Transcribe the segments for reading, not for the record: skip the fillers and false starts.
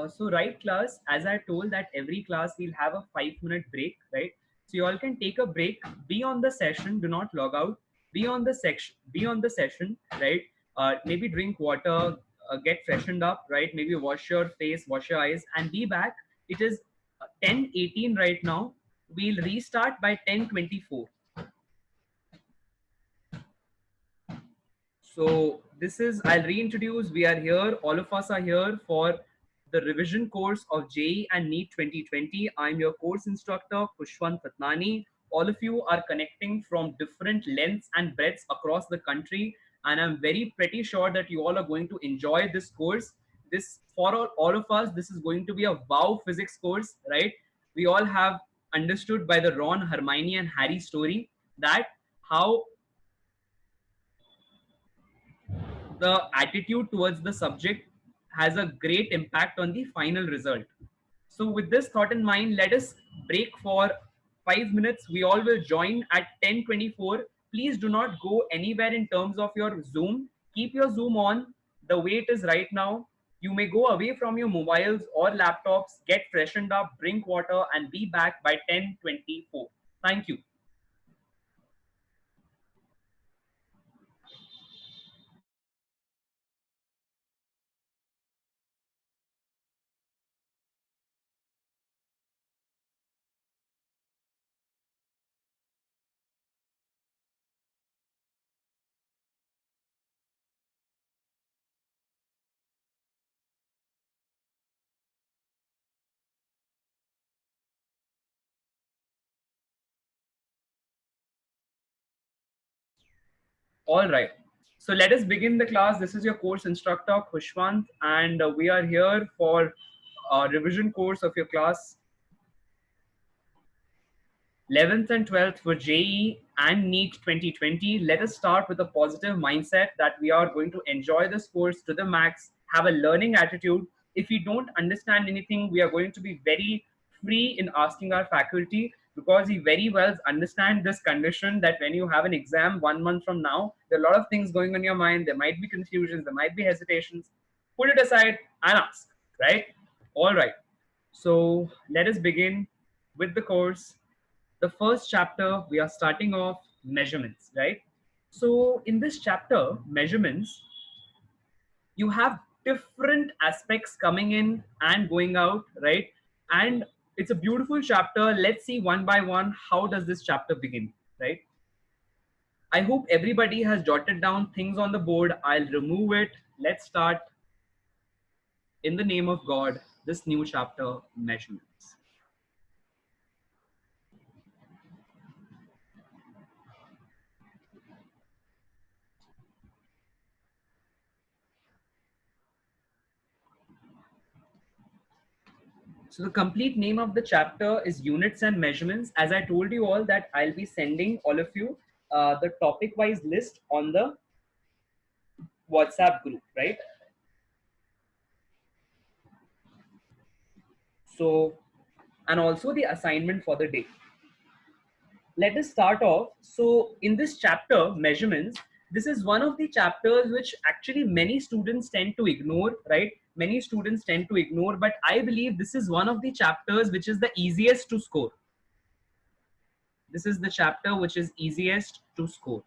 So right class, as I told that every class we'll have a 5-minute break, right? So you all can take a break, be on the session, do not log out, be on the session, right? Maybe drink water, get freshened up, right? Maybe wash your face, wash your eyes, and be back. It is 10:18 right now. We'll restart by 10:24. So this is, I'll reintroduce, we are here, all of us are here for the revision course of JEE and NEET 2020. I'm your course instructor, Pushwant Patnani. All of you are connecting from different lengths and breadths across the country. And I'm very pretty sure that you all are going to enjoy this course. This, for all of us, this is going to be a wow physics course, right? We all have understood by the Ron, Hermione and Harry story that how the attitude towards the subject has a great impact on the final result. So, with this thought in mind, let us break for 5 minutes. We all will join at 10:24. Please do not go anywhere in terms of your Zoom. Keep your Zoom on the way it is right now. You may go away from your mobiles or laptops, get freshened up, drink water, and be back by 10:24. Thank you. All right. So let us begin the class. This is your course instructor, Khushwant, and we are here for a revision course of your class 11th and 12th for JEE and NEET 2020. Let us start with a positive mindset that we are going to enjoy this course to the max, have a learning attitude. If we don't understand anything, we are going to be very free in asking our faculty because we very well understand this condition that when you have an exam 1 month from now, there are a lot of things going on in your mind. There might be confusions, there might be hesitations. Put it aside and ask, right? All right. So let us begin with the course. The first chapter, we are starting off measurements, right? So in this chapter, measurements, you have different aspects coming in and going out, right? And it's a beautiful chapter. Let's see one by one, how does this chapter begin, right? I hope everybody has jotted down things on the board. I'll remove it. Let's start in the name of God, this new chapter, measurements. So the complete name of the chapter is Units and Measurements. As I told you all that I'll be sending all of you the topic wise list on the WhatsApp group, right? So, and also the assignment for the day. Let us start off. So in this chapter, measurements, this is one of the chapters which actually many students tend to ignore, right? Many students tend to ignore, but I believe this is one of the chapters which is the easiest to score. This is the chapter which is easiest to score,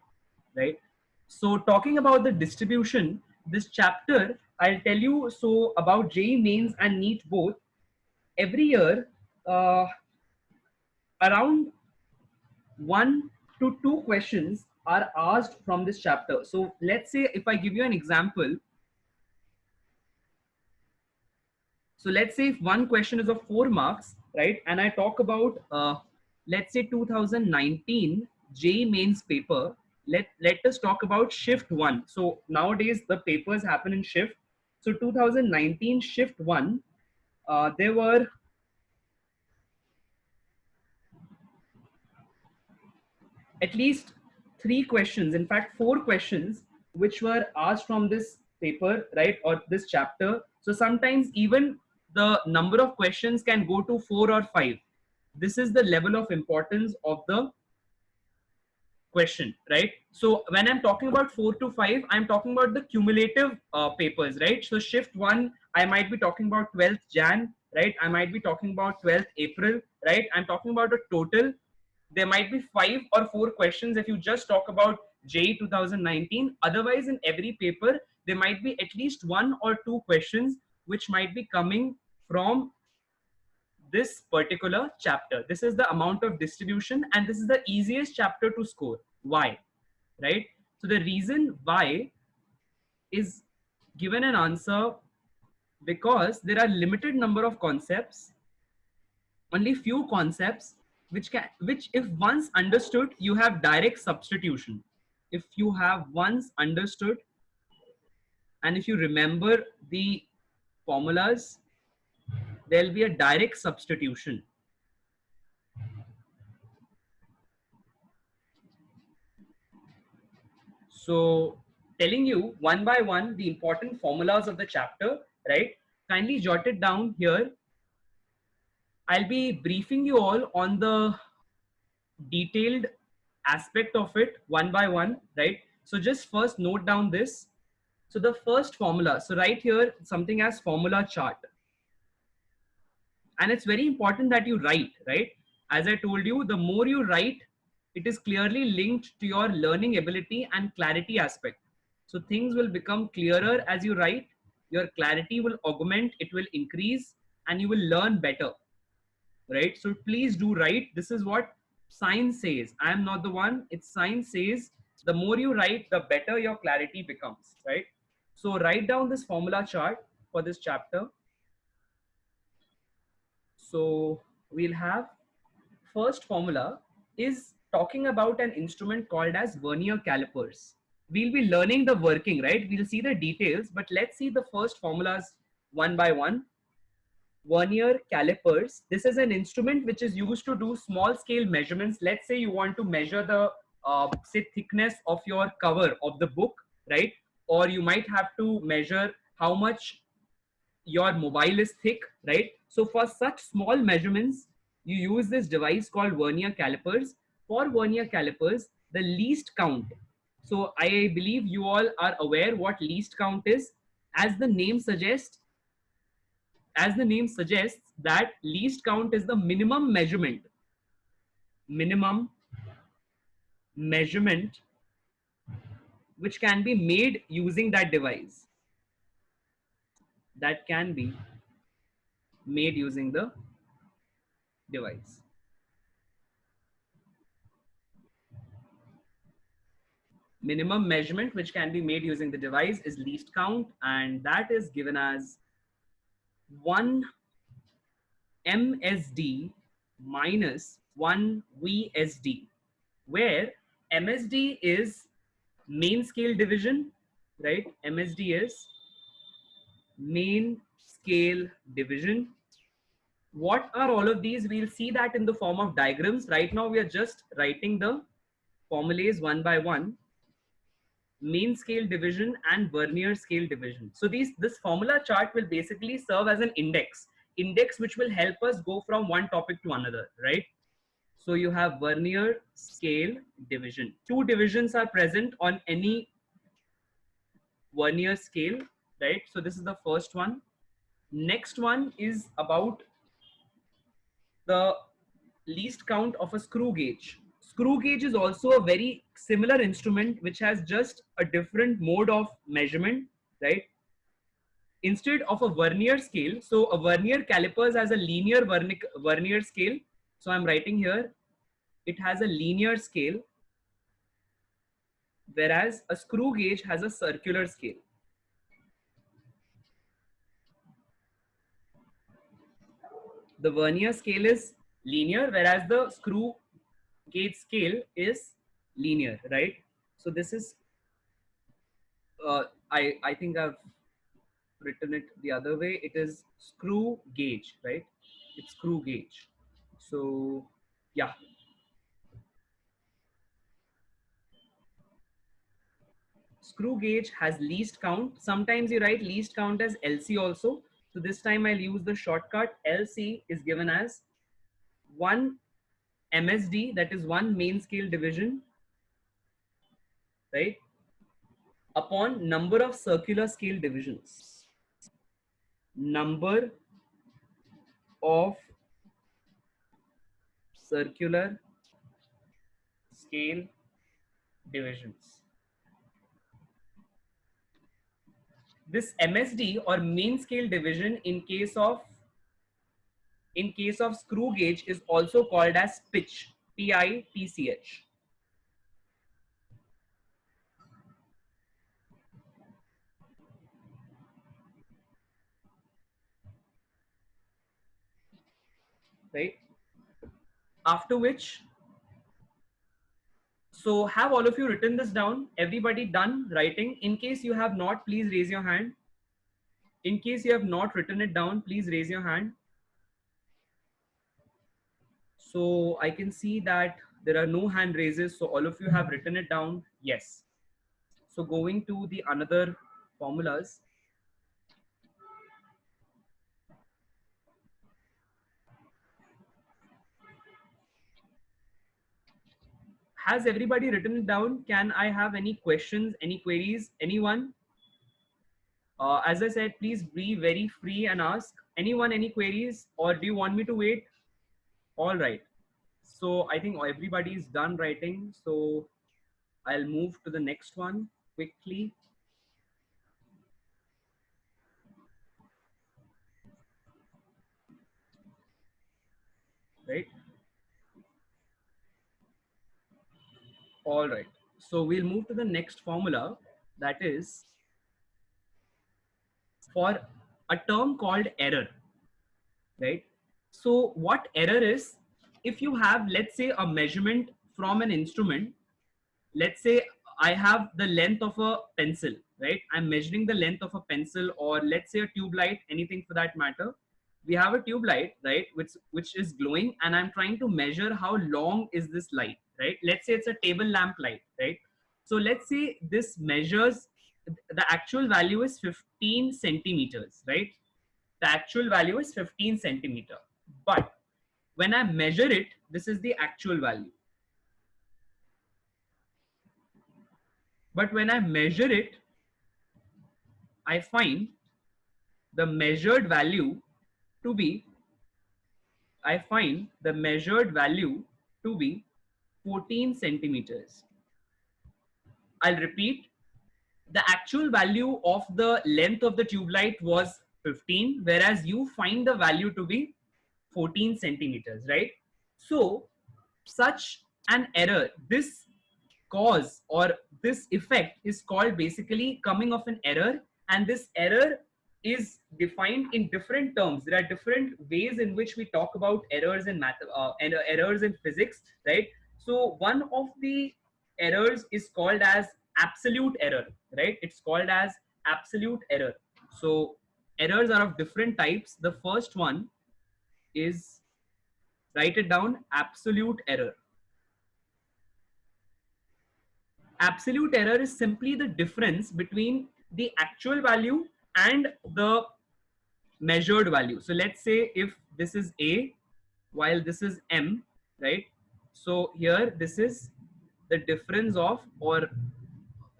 right? So talking about the distribution, this chapter, I'll tell you, so about JEE mains and NEET both, every year, uh, around 1 to 2 questions are asked from this chapter. So let's say if I give you an example, so let's say if one question is of 4 marks, right? And I talk about, let's say 2019 JEE mains paper. Let us talk about shift one. So nowadays the papers happen in shift. So 2019 shift one, there were at least 3 questions, in fact 4 questions, which were asked from this paper, right, or this chapter. So sometimes even the number of questions can go to 4 or 5. This is the level of importance question, right? So when I'm talking about 4 to 5, I'm talking about the cumulative papers, right? So shift 1, I might be talking about 12th Jan, right? I might be talking about 12th April, right? I'm talking about a total. There might be 5 or 4 questions if you just talk about JEE 2019. Otherwise, in every paper, there might be at least 1 or 2 questions which might be coming from this particular chapter. This is the amount of distribution, and this is the easiest chapter to score. Why? Right? So the reason why is given an answer because there are limited number of concepts, only few concepts which if once understood, you have direct substitution. If you have once understood and if you remember the formulas, there'll be a direct substitution. So telling you one by one the important formulas of the chapter, right? Kindly jot it down here. I'll be briefing you all on the detailed aspect of it one by one, right? So just first note down this. So the first formula, so right here, something as formula chart. And it's very important that you write, right? As I told you, the more you write, it is clearly linked to your learning ability and clarity aspect. So things will become clearer as you write, your clarity will augment, it will increase, and you will learn better, right? So please do write. This is what science says. I am not the one, it's science says the more you write, the better your clarity becomes, right? So write down this formula chart for this chapter. So we'll have first formula is talking about an instrument called as vernier calipers. We'll be learning the working, right? We'll see the details, but let's see the first formulas one by one. Vernier calipers. This is an instrument which is used to do small scale measurements. Let's say you want to measure the say thickness of your cover of the book, right? Or you might have to measure how much your mobile is thick, right? So for such small measurements, you use this device called vernier calipers. For vernier calipers, the least count. So I believe you all are aware what least count is. As the name suggests, that least count is the minimum measurement which can be made using that device. That can be made using the device. Minimum measurement which can be made using the device is least count, and that is given as 1 MSD minus 1 VSD, where MSD is main scale division, right? MSD is main scale division. What are all of these? We'll see that in the form of diagrams. Right now we are just writing the formulas one by one. Main scale division and vernier scale division. So this formula chart will basically serve as an index which will help us go from one topic to another, right? So you have vernier scale division. Two divisions are present on any vernier scale, right? So this is the first one. Next one is about the least count of a screw gauge. Screw gauge is also a very similar instrument which has just a different mode of measurement, right? Instead of a vernier scale, so a vernier calipers has a linear vernier scale. So I'm writing here, it has a linear scale, whereas a screw gauge has a circular scale. The vernier scale is linear, whereas the screw gauge scale is linear, right? So this is, I think I've written it the other way. It is screw gauge, right? It's screw gauge. So yeah. Screw gauge has least count. Sometimes you write least count as LC also. So this time I'll use the shortcut. LC is given as 1 MSD, that is 1 main scale division, right, upon number of circular scale divisions. Number of circular scale divisions. This MSD or mean scale division in case of screw gauge is also called as pitch, Pitch. Right? After which, so have all of you written this down? Everybody done writing? In case you have not, please raise your hand. In case you have not written it down, please raise your hand. So I can see that there are no hand raises. So all of you have written it down. Yes. So going to the another formulas. Has everybody written it down? Can I have any questions, any queries, anyone? As I said, please be very free and ask. Anyone any queries, or do you want me to wait? All right. So I think everybody is done writing. So I'll move to the next one quickly. Right. All right. So we'll move to the next formula, that is for a term called error. Right. So what error is, if you have, let's say, a measurement from an instrument, let's say I have the length of a pencil, right? I'm measuring the length of a pencil, or let's say a tube light, anything for that matter. We have a tube light, right, which is glowing, and I'm trying to measure how long is this light, right? Let's say it's a table lamp light, right? So let's say this measures, the actual value is 15 centimeters, right? The actual value is 15 centimeter. But when I measure it, this is the actual value. But when I measure it, I find the measured value to be, I find the measured value to be 14 centimeters. I'll repeat, the actual value of the length of the tube light was 15, whereas you find the value to be 14 centimeters, right? So such an error, this cause or this effect is called basically coming of an error, and this error is defined in different terms. There are different ways in which we talk about errors in math and errors in physics, right? So one of the errors is called as absolute error, right? It's called as absolute error. So errors are of different types. The first one is, write it down, absolute error. Absolute error is simply the difference between the actual value and the measured value. So let's say if this is A while this is M, right? So here this is the difference of, or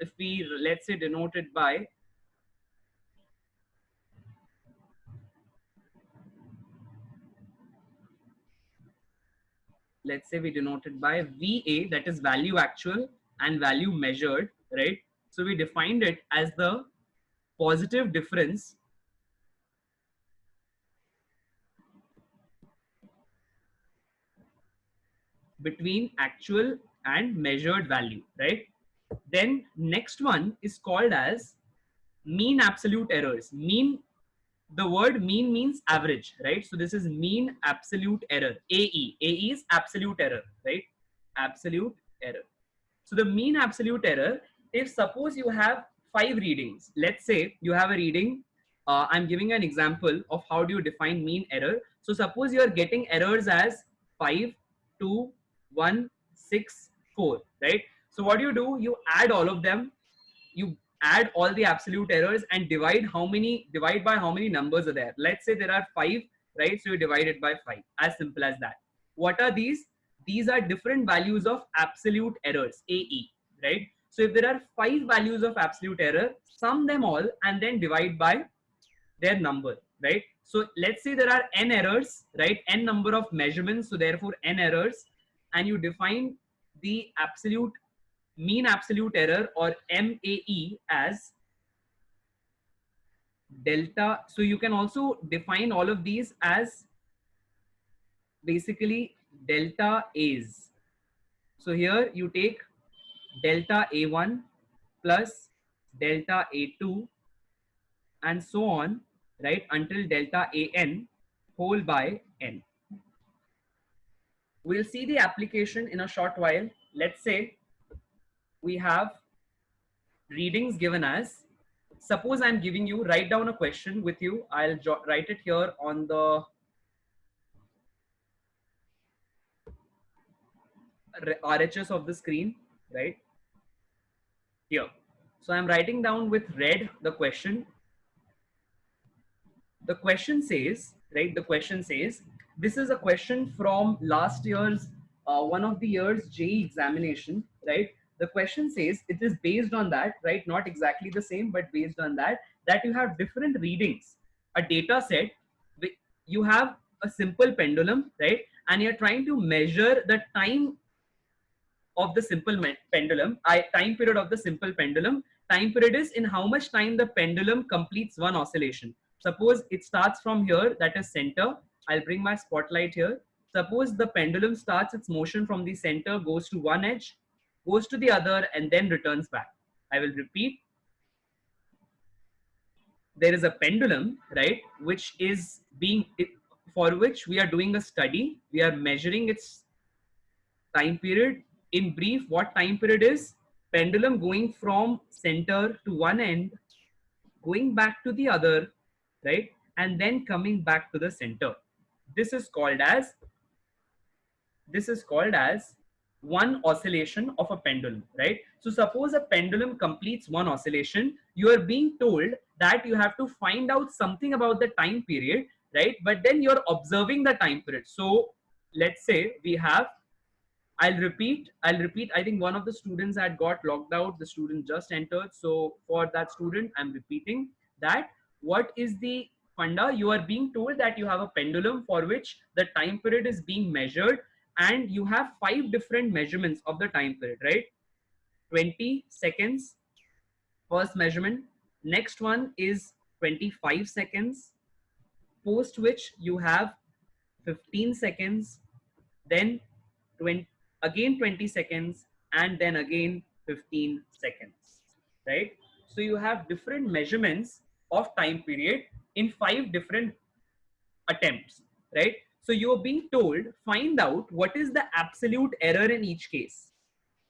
if we, let's say, denote it by, let's say we denote it by VA, that is value actual and value measured, right? So we defined it as the positive difference between actual and measured value, right? Then next one is called as mean absolute errors. Mean, the word mean means average, right? So this is mean absolute error, AE. AE is absolute error, right? Absolute error. So the mean absolute error, if suppose you have 5 readings, let's say you have a reading, I'm giving an example of how do you define mean error. So suppose you are getting errors as 5, 2, 1, 6, 4, right? So what do? You add all of them, you add all the absolute errors and divide by how many numbers are there. Let's say there are 5, right? So you divide it by 5, as simple as that. What are these? These are different values of absolute errors, AE, right? So if there are 5 values of absolute error, sum them all and then divide by their number, right? So let's say there are n errors, right? N number of measurements, so therefore n errors, and you define the absolute mean absolute error or MAE as delta. So you can also define all of these as basically delta A's. So here you take delta A1 plus delta A2 and so on, right, until delta AN whole by n. We'll see the application in a short while. Let's say we have readings given as, suppose I'm giving you, write down a question with you. I'll write it here on the RHS of the screen, right here. So I'm writing down with red the question. The question says, right, the question says, this is a question from last year's, one of the year's JEE examination, right? The question says, it is based on that, right? Not exactly the same, but based on that, that you have different readings, a data set, you have a simple pendulum, right? And you're trying to measure the time of the simple pendulum, time period of the simple pendulum. Time period is in how much time the pendulum completes one oscillation. Suppose it starts from here, that is center. I'll bring my spotlight here. Suppose the pendulum starts its motion from the center, goes to one edge, goes to the other, and then returns back. I will repeat. There is a pendulum, right, which is being, for which we are doing a study. We are measuring its time period. In brief, what time period is? Pendulum going from center to one end, going back to the other, right? And then coming back to the center. This is called as one oscillation of a pendulum, right? So suppose a pendulum completes one oscillation, you are being told that you have to find out something about the time period, right? But then you're observing the time period. So let's say we have, I'll repeat. I think one of the students had got logged out. The student just entered. So for that student, I'm repeating that what is the funda? You are being told that you have a pendulum for which the time period is being measured, and you have 5 different measurements of the time period, right? 20 seconds, first measurement. Next one is 25 seconds, post which you have 15 seconds, then 20, again 20 seconds, and then again 15 seconds, right? So you have different measurements of time period in 5 different attempts, right? So you're being told, find out what is the absolute error in each case.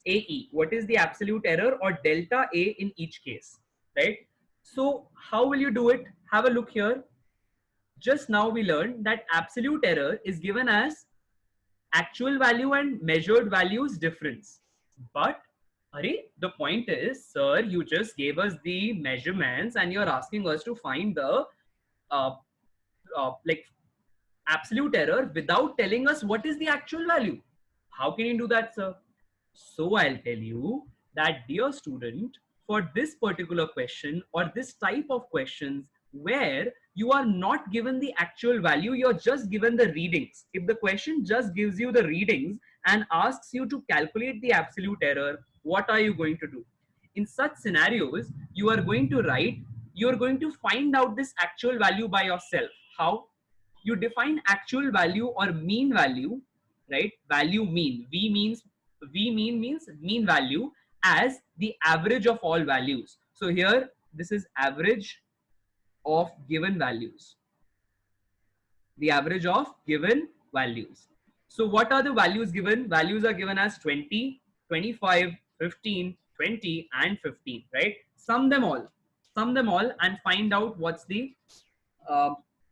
AE, what is the absolute error or delta A in each case, right? So how will you do it? Have a look here. Just now we learned that absolute error is given as actual value and measured values difference. But the point is, sir, you just gave us the measurements and you're asking us to find the like absolute error without telling us what is the actual value. How can you do that, sir? So I'll tell you that, dear student, for this particular question or this type of questions where you are not given the actual value, you're just given the readings. If the question just gives you the readings and asks you to calculate the absolute error, what are you going to do? In such scenarios, you are going to write, you're going to find out this actual value by yourself. How? You define actual value or mean value, right? Value mean. Means mean value as the average of all values. So here, this is average of given values. The average of given values. So what are the values given? Values are given as 20, 25, 15, 20, and 15, right? Sum them all and find out what's the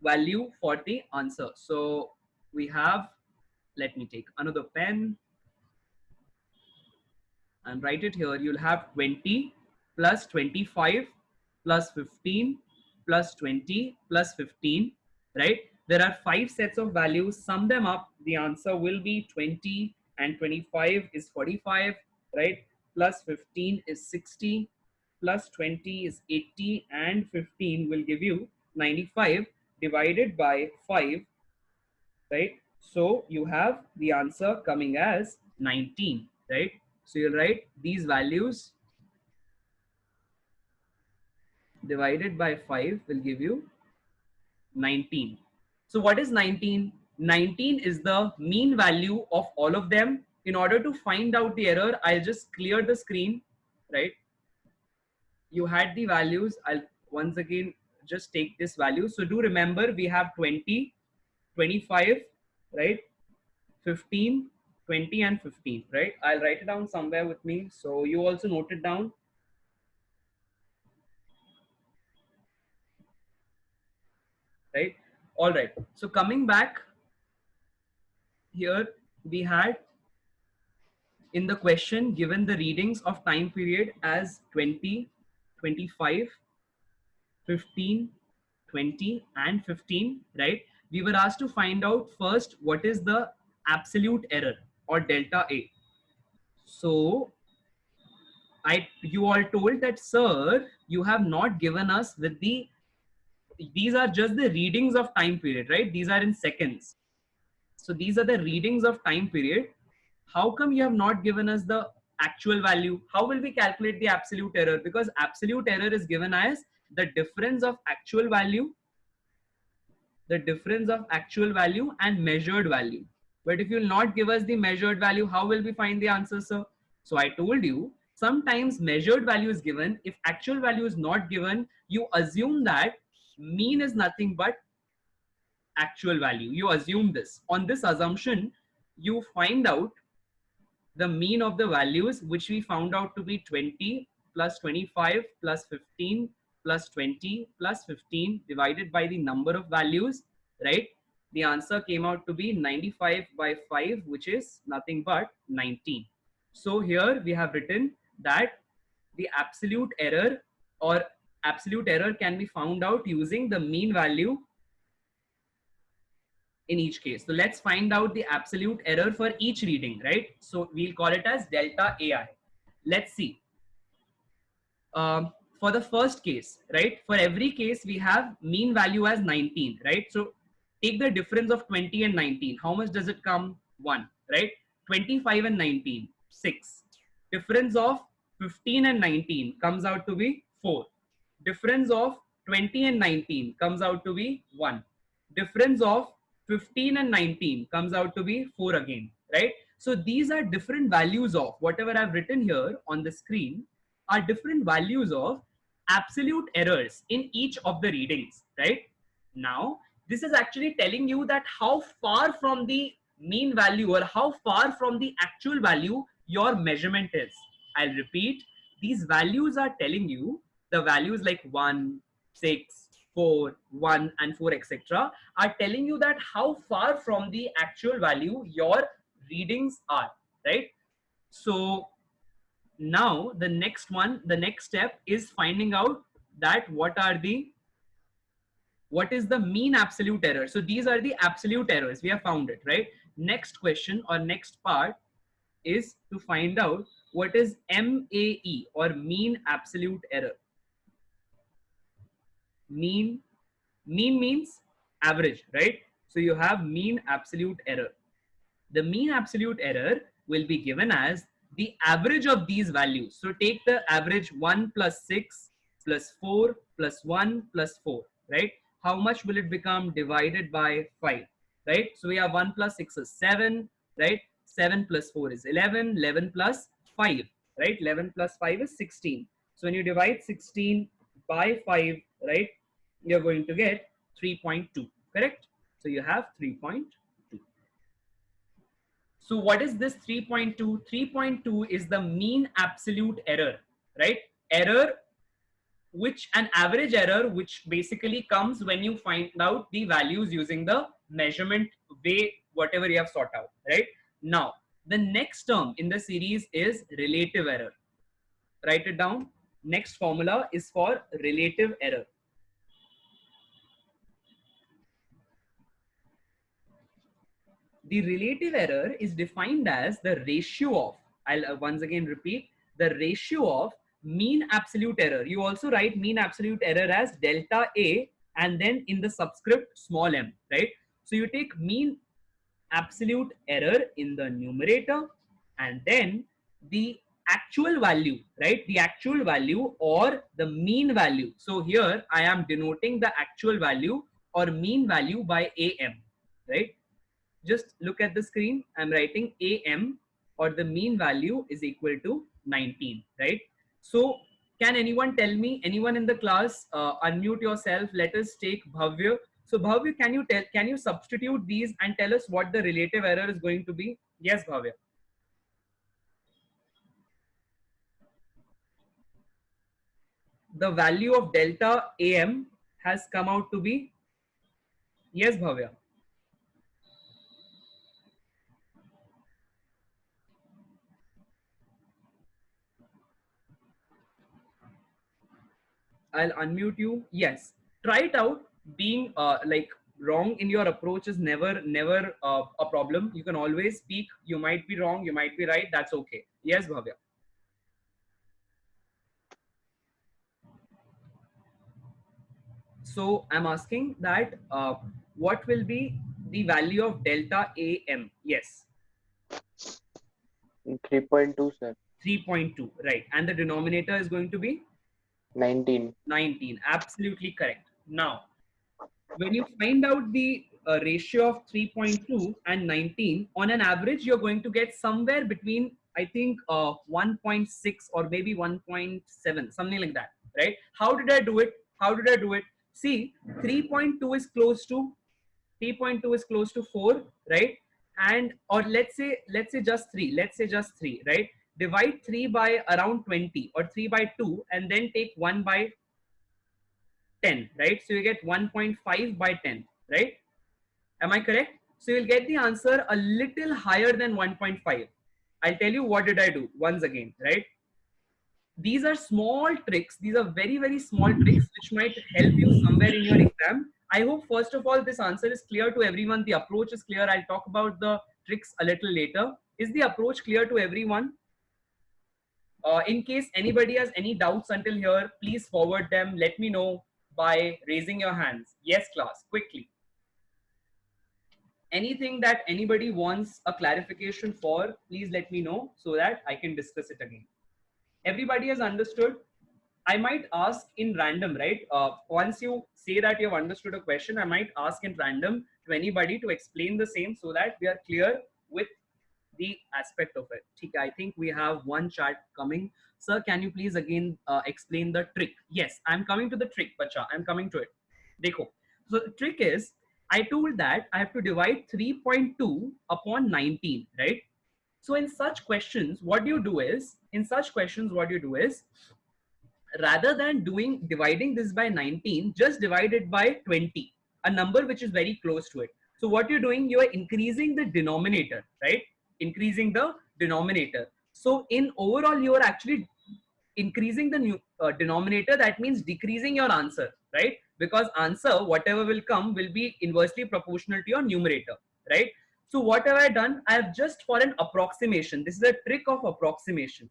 value for the answer. So we have, let me take another pen and write it here. You'll have 20 plus 25 plus 15 plus 20 plus 15, right? There are 5 sets of values. Sum them up. The answer will be 20 and 25 is 45, right? plus 15 is 60, plus 20 is 80, and 15 will give you 95 divided by 5, right? So you have the answer coming as 19, right? So you'll write these values divided by 5 will give you 19. So what is 19? 19 is the mean value of all of them. In order to find out the error, I'll just clear the screen, right? You had the values. I'll once again just take this value. So do remember we have 20, 25, right? 15, 20 and 15, right? I'll write it down somewhere with me. So you also note it down, right? All right. So coming back here, we had in the question given the readings of time period as 20, 25, 15, 20 and 15, right? We were asked to find out first what is the absolute error or delta A. So you all told that, sir, you have not given us with these are just the readings of time period, right? These are in seconds. So these are the readings of time period. How come you have not given us the actual value? How will we calculate the absolute error? Because absolute error is given as the difference of actual value, and measured value. But if you will not give us the measured value, how will we find the answer, sir? So I told you, sometimes measured value is given. If actual value is not given, you assume that mean is nothing but actual value. You assume this. On this assumption, you find out the mean of the values, which we found out to be 20 plus 25 plus 15 plus 20 plus 15 divided by the number of values, right? The answer came out to be 95 by 5, which is nothing but 19. So here we have written that the absolute error can be found out using the mean value in each case. So let's find out the absolute error for each reading, right? So we'll call it as delta AI. Let's see. For the first case, right? For every case, we have mean value as 19, right? So take the difference of 20 and 19. How much does it come? 1, right? 25 and 19, 6. Difference of 15 and 19 comes out to be 4. Difference of 20 and 19 comes out to be 1. Difference of 15 and 19 comes out to be 4 again, right? So these are different values of whatever I've written here on the screen are different values of absolute errors in each of the readings, right? Now, this is actually telling you that how far from the mean value or how far from the actual value your measurement is. I'll repeat, these values are telling you the values like 1, 6, 4, 1 and 4, etc. are telling you that how far from the actual value your readings are, right? So now the next step is finding out that what is the mean absolute error. So these are the absolute errors, we have found it, right? Next question or next part is to find out what is MAE or mean absolute error. Mean means average, right? So you have mean absolute error. The mean absolute error will be given as the average of these values. So take the average 1 plus 6 plus 4 plus 1 plus 4, right? How much will it become divided by 5, right? So we have 1 plus 6 is 7, right? 7 plus 4 is 11, 11 plus 5, right? 11 plus 5 is 16. So when you divide 16 by 5, right, you're going to get 3.2, correct? So you have 3.2. So what is this 3.2? 3.2 is the mean absolute error, right? Error, which an average error, which basically comes when you find out the values using the measurement way, whatever you have sought out, right? Now, the next term in the series is relative error. Write it down. Next formula is for relative error. The relative error is defined as the ratio of, I'll once again repeat, the ratio of mean absolute error. You also write mean absolute error as delta A and then in the subscript small m, right? So you take mean absolute error in the numerator and then the actual value, right? The actual value or the mean value. So here I am denoting the actual value or mean value by AM, right? Just look at the screen. I'm writing AM or the mean value is equal to 19, right? So can anyone tell me, anyone in the class, unmute yourself. Let us take Bhavya. So Bhavya, can you substitute these and tell us what the relative error is going to be? Yes, Bhavya. The value of delta AM has come out to be, yes, Bhavya. I'll unmute you. Yes, try it out. Being like wrong in your approach is never a problem. You can always speak. You might be wrong, you might be right. That's okay. Yes, Bhavya. So I'm asking that what will be the value of delta AM? Yes, 3.2, sir. 3.2, right? And the denominator is going to be 19. 19. Absolutely correct. Now, when you find out the ratio of 3.2 and 19, on an average, you're going to get somewhere between, I think, 1.6 or maybe 1.7, something like that, right? How did I do it? How did I do it? See, 3.2 is close to 3.2 is close to 4, right? And or let's say just 3. Let's say just 3, right? Divide 3 by around 20 or 3 by 2 and then take 1 by 10, right? So you get 1.5 by 10, right? Am I correct? So you'll get the answer a little higher than 1.5. I'll tell you what did I do once again, right? These are small tricks. These are very small tricks which might help you somewhere in your exam. I hope first of all this answer is clear to everyone. The approach is clear. I'll talk about the tricks a little later. Is the approach clear to everyone? In case anybody has any doubts until here, please forward them. Let me know by raising your hands. Yes, class, quickly. Anything that anybody wants a clarification for, please let me know so that I can discuss it again. Everybody has understood? I might ask in random, right? Once you say that you have understood a question, I might ask in random to anybody to explain the same so that we are clear with the aspect of it. I think we have one chat coming. Sir, can you please again explain the trick? Yes, I'm coming to the trick, Bacha. I'm coming to it. Dekho. So the trick is, I told that I have to divide 3.2 upon 19, right? So in such questions, what you do is, rather than dividing this by 19, just divide it by 20, a number which is very close to it. So what you're doing, you are increasing the denominator, right? Increasing the denominator. So in overall, you are actually increasing the denominator. That means decreasing your answer, right? Because answer, whatever will come, will be inversely proportional to your numerator, right? So what have I done? I have just, for an approximation, this is a trick of approximation,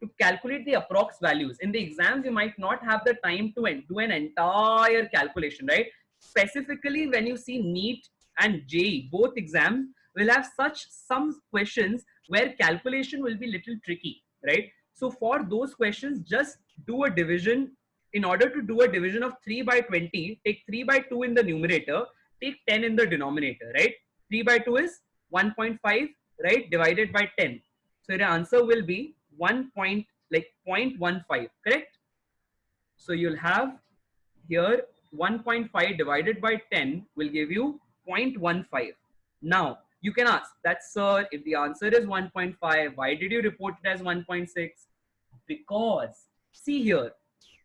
to calculate the approx values. In the exams, you might not have the time to do an entire calculation, right? Specifically, when you see NEET and JEE, both exams will have some questions where calculation will be little tricky, right? So for those questions, just do a division. In order to do a division of 3 by 20, take 3 by 2 in the numerator, take 10 in the denominator, right? 3 by 2 is 1.5, right? Divided by 10. So your answer will be 0.15, correct? So you'll have here 1.5 divided by 10 will give you 0.15. Now you can ask that, sir, if the answer is 1.5, why did you report it as 1.6? Because see here,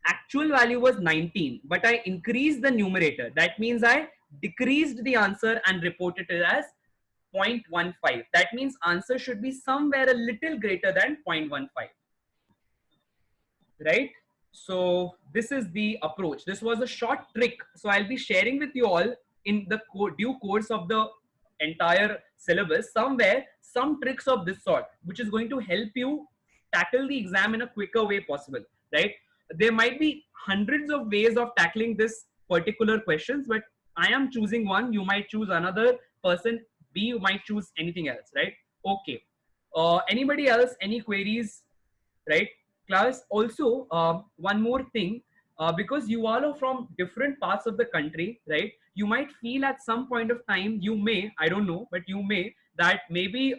actual value was 19, but I increased the numerator. That means I decreased the answer and reported it as 0.15. That means answer should be somewhere a little greater than 0.15, right? So this is the approach. This was a short trick. So I'll be sharing with you all in the due course of the entire syllabus somewhere some tricks of this sort, which is going to help you tackle the exam in a quicker way possible, right? There might be hundreds of ways of tackling this particular questions, but I am choosing one, you might choose another, person B might choose anything else, right? Okay. Anybody else, any queries, right? Class, also one more thing, because you all are from different parts of the country, right? You might feel at some point of time, you may, I don't know, but you may, that maybe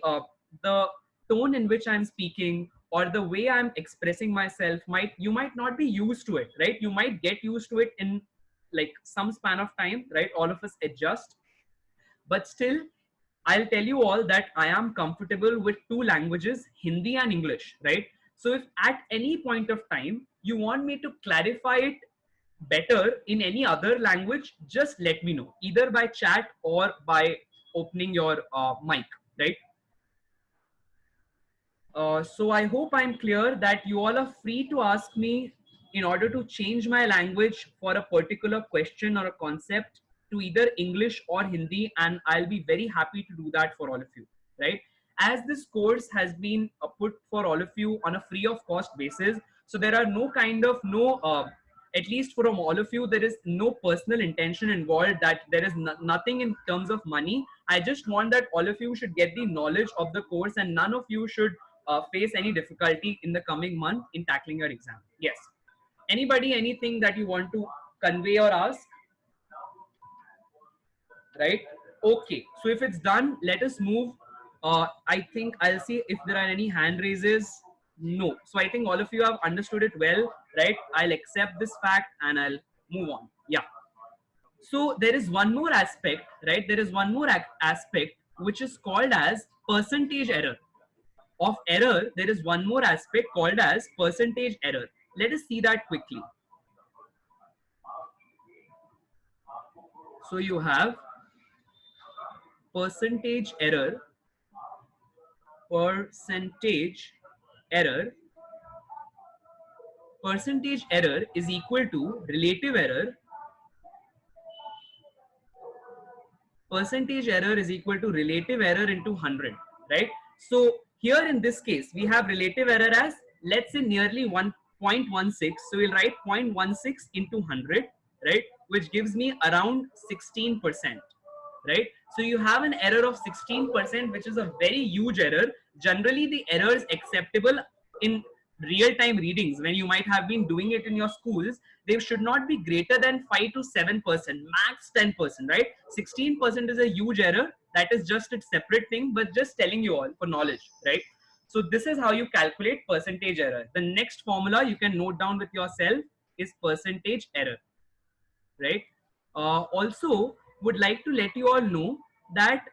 the tone in which I'm speaking or the way I'm expressing myself might, you might not be used to it, right? You might get used to it in like some span of time, right? All of us adjust, but still I'll tell you all that I am comfortable with two languages, Hindi and English, right? So if at any point of time you want me to clarify it better in any other language, just let me know, either by chat or by opening your mic, right? So I hope I'm clear that you all are free to ask me in order to change my language for a particular question or a concept to either English or Hindi, and I'll be very happy to do that for all of you, right? As this course has been put for all of you on a free of cost basis, so there are no kind of no at least from all of you, there is no personal intention involved, that there is nothing in terms of money. I just want that all of you should get the knowledge of the course, and none of you should face any difficulty in the coming month in tackling your exam. Yes. Anybody, anything that you want to convey or ask? Right? Okay. So if it's done, let us move. I think I'll see if there are any hand raises. No. So I think all of you have understood it well, right? I'll accept this fact and I'll move on. Yeah. So there is one more aspect, right? There is one more aspect which is called as percentage error. Of error, there is one more aspect called as percentage error. Let us see that quickly. So you have percentage error, percentage error. Percentage error is equal to relative error. Percentage error is equal to relative error into 100, right? So here in this case, we have relative error as, let's say, nearly 1.16. So we'll write 0.16 into 100, right? Which gives me around 16%, right? So you have an error of 16%, which is a very huge error. Generally, the error is acceptable in real-time readings. When you might have been doing it in your schools, they should not be greater than 5 to 7%, max 10%, right? 16% is a huge error. That is just a separate thing, but just telling you all for knowledge, right? So this is how you calculate percentage error. The next formula you can note down with yourself is percentage error, right? Also, would like to let you all know that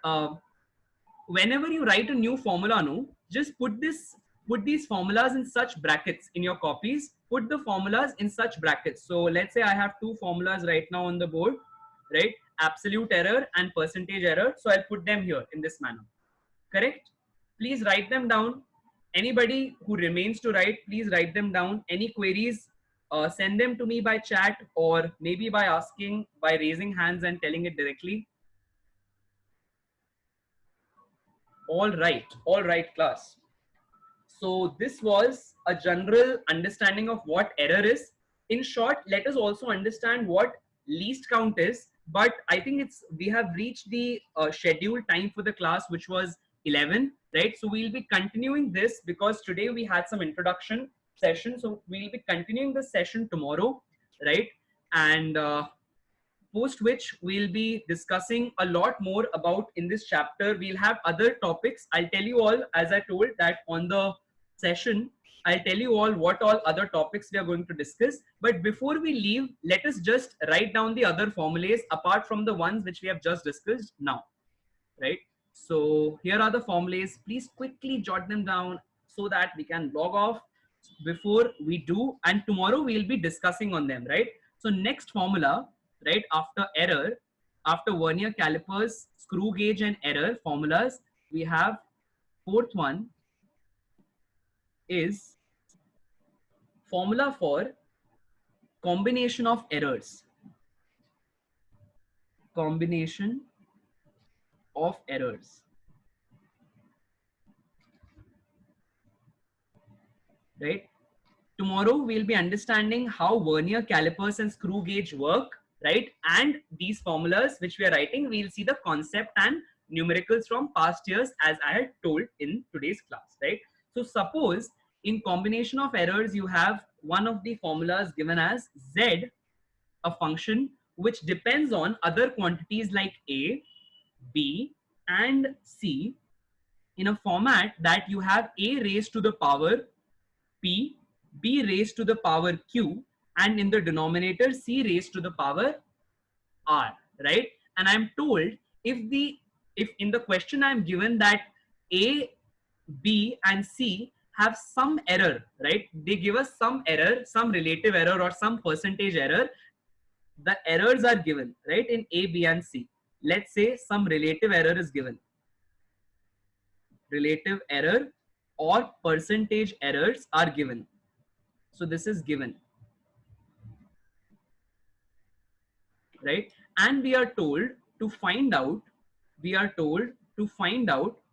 whenever you write a new formula, no, just put these formulas in such brackets in your copies. Put the formulas in such brackets. So let's say I have two formulas right now on the board, right? Absolute error and percentage error. So I'll put them here in this manner. Correct? Please write them down. Anybody who remains to write, please write them down. Any queries, send them to me by chat or maybe by asking, by raising hands and telling it directly. All right, class. So this was a general understanding of what error is. In short, let us also understand what least count is. But I think we have reached the scheduled time for the class, which was 11, right? So we'll be continuing this because today we had some introduction session. So we'll be continuing the session tomorrow, right? And post which we'll be discussing a lot more about in this chapter. We'll have other topics. I'll tell you all, as I told, that on the session, I'll tell you all what all other topics we are going to discuss. But before we leave, let us just write down the other formulas apart from the ones which we have just discussed now, right? So here are the formulas. Please quickly jot them down so that we can log off before we do. And tomorrow we'll be discussing on them, right? So next formula, right, after error, after vernier calipers, screw gauge and error formulas, we have fourth one is formula for combination of errors. Combination of errors. right? Tomorrow we'll be understanding how vernier calipers and screw gauge work, right? And these formulas which we are writing, we'll see the concept and numericals from past years as I had told in today's class, right? So suppose in combination of errors, you have one of the formulas given as Z, a function which depends on other quantities like A, B, and C in a format that you have A raised to the power P, B raised to the power Q, and in the denominator C raised to the power R, right? And I'm told if in the question I'm given that A, B, and C have some error, right? They give us some error, some relative error or some percentage error. The errors are given, right? In A, B, and C. Let's say some relative error is given. Relative error or percentage errors are given. So this is given, right? And we are told to find out,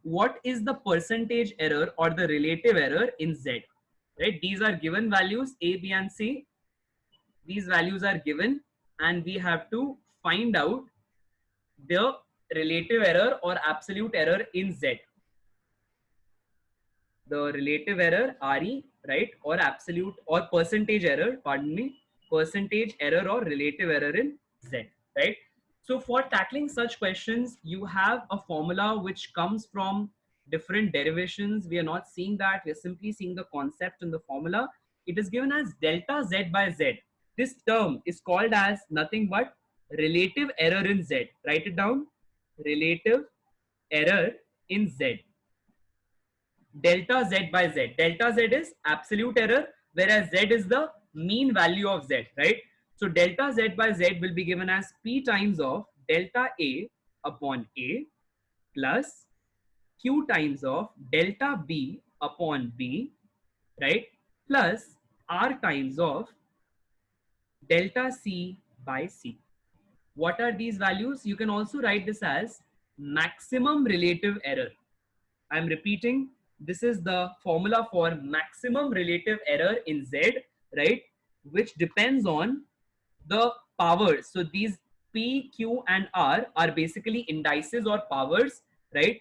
what is the percentage error or the relative error in Z, right? These are given values A, B, and C. These values are given and we have to find out the relative error or absolute error in Z. The relative error RE, right? Or absolute or percentage error, pardon me, percentage error or relative error in Z, right? So for tackling such questions, you have a formula which comes from different derivations. We are not seeing that. We are simply seeing the concept in the formula. It is given as delta Z by Z. This term is called as nothing but relative error in Z. Write it down. Relative error in Z. Delta Z by Z. Delta Z is absolute error, whereas Z is the mean value of Z, right? So delta Z by Z will be given as P times of delta A upon A plus Q times of delta B upon B, right? Plus R times of delta C by C. What are these values? You can also write this as maximum relative error. I'm repeating, this is the formula for maximum relative error in Z, right? Which depends on the powers. So these P, Q, and R are basically indices or powers, right?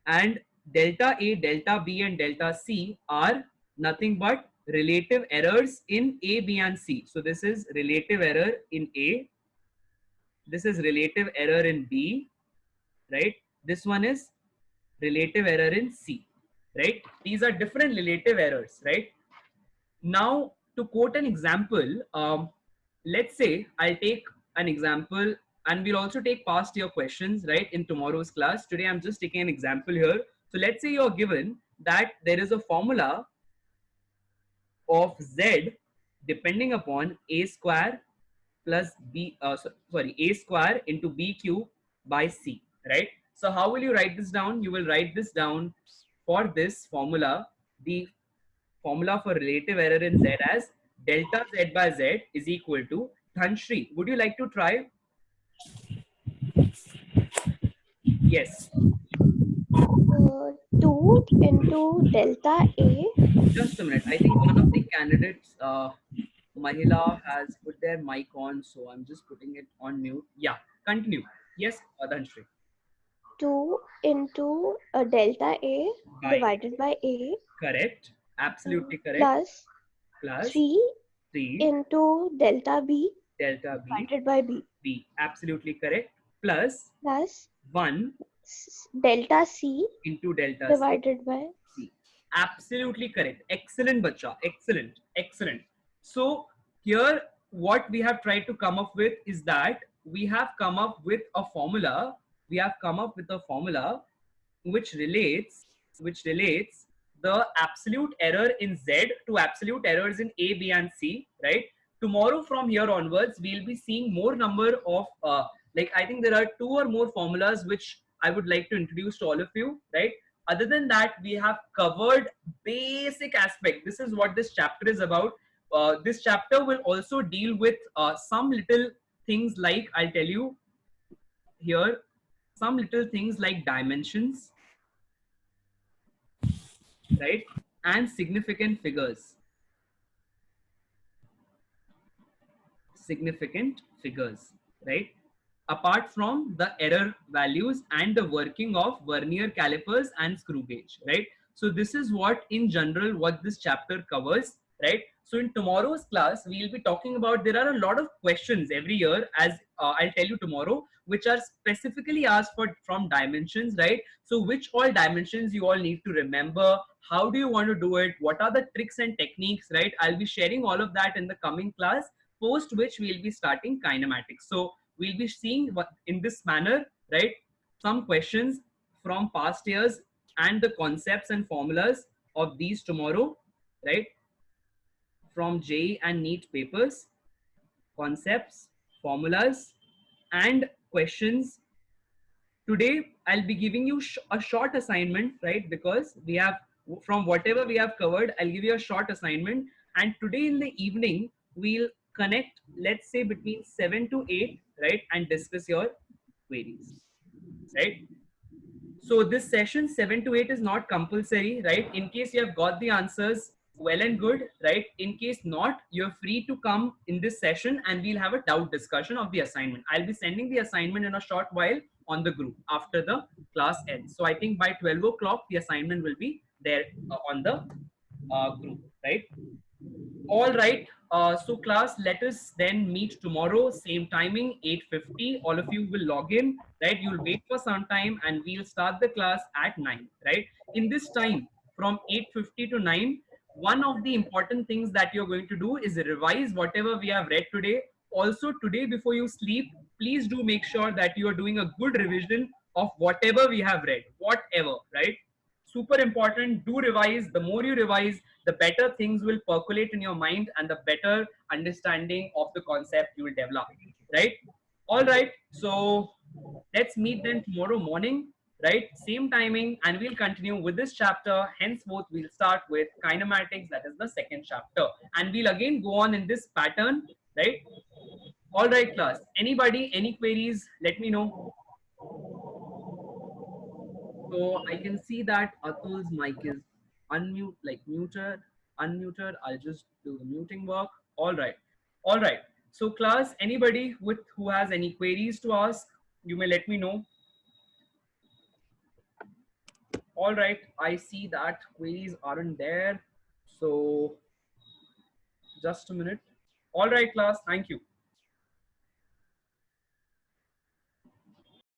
And delta A, delta B, and delta C are nothing but relative errors in A, B, and C. So this is relative error in A. This is relative error in B, right? This one is relative error in C, right? These are different relative errors, right? Now, to quote an example, let's say I'll take an example and we'll also take past year questions, right, in tomorrow's class. Today, I'm just taking an example here. So let's say you're given that there is a formula of Z depending upon A square plus B, A square into B cube by C, right? So how will you write this down? You will write this down for this formula, the formula for relative error in Z as delta Z by Z is equal to Dhanshri. Would you like to try? Yes. 2 into delta A. Just a minute. I think one of the candidates, Mahila, has put their mic on, so I'm just putting it on mute. Yeah, continue. Yes, Dhanshri. 2 into delta A By divided by A. Correct. Absolutely correct. Plus Plus 3 3 into delta B delta B. divided by B. B. Absolutely correct. Plus Plus 1 delta C into delta divided by C. Absolutely correct. Excellent, bacha. Excellent. Excellent. So here, what we have tried to come up with is that we have come up with a formula. We have come up with a formula which relates the absolute error in Z to absolute errors in A, B, and C, right? Tomorrow from here onwards, we'll be seeing more number of, like I think there are 2 or more formulas which I would like to introduce to all of you, right? Other than that, we have covered basic aspect. This is what this chapter is about. This chapter will also deal with some little things like, I'll tell you here, some little things like dimensions, right? and significant figures. Significant figures, right? Apart from the error values and the working of vernier calipers and screw gauge, right? So this is what in general what this chapter covers, right? So in tomorrow's class we'll be talking about, there are a lot of questions every year, as I'll tell you tomorrow, which are specifically asked for from dimensions, right? So which all dimensions you all need to remember, how do you want to do it, what are the tricks and techniques, right? I'll be sharing all of that in the coming class, post which we'll be starting kinematics. So we'll be seeing what in this manner, right? Some questions from past years and the concepts and formulas of these tomorrow, right? From JEE and NEET papers, concepts, formulas, and questions. Today I'll be giving you a short assignment, right? Because we have, from whatever we have covered, I'll give you a short assignment. And today in the evening we'll connect, let's say between 7 to 8, right, and discuss your queries, right? So this session 7 to 8 is not compulsory, right? In case you have got the answers, well and good, right? In case not, you're free to come in this session and we'll have a doubt discussion of the assignment. I'll be sending the assignment in a short while on the group after the class ends. So I think by 12 o'clock, the assignment will be there on the group, right? All right. So class, let us then meet tomorrow, same timing, 8:50. All of you will log in, right? You'll wait for some time and we'll start the class at 9, right? In this time from 8:50 to 9, one of the important things that you're going to do is revise whatever we have read today. Also today before you sleep, please do make sure that you are doing a good revision of whatever we have read, whatever, right? Super important. Do revise. The more you revise, the better things will percolate in your mind and the better understanding of the concept you will develop, right? All right, so let's meet then tomorrow morning, right, same timing, and we'll continue with this chapter. Henceforth we'll start with kinematics, that is the second chapter, and we'll again go on in this pattern, right? All right class, anybody, any queries, let me know. So I can see that Atul's mic is unmute, like muted, unmuted. I'll just do the muting work. All right. All right. So class, anybody with who has any queries to ask, you may let me know. All right. I see that queries aren't there. So just a minute. All right, class. Thank you.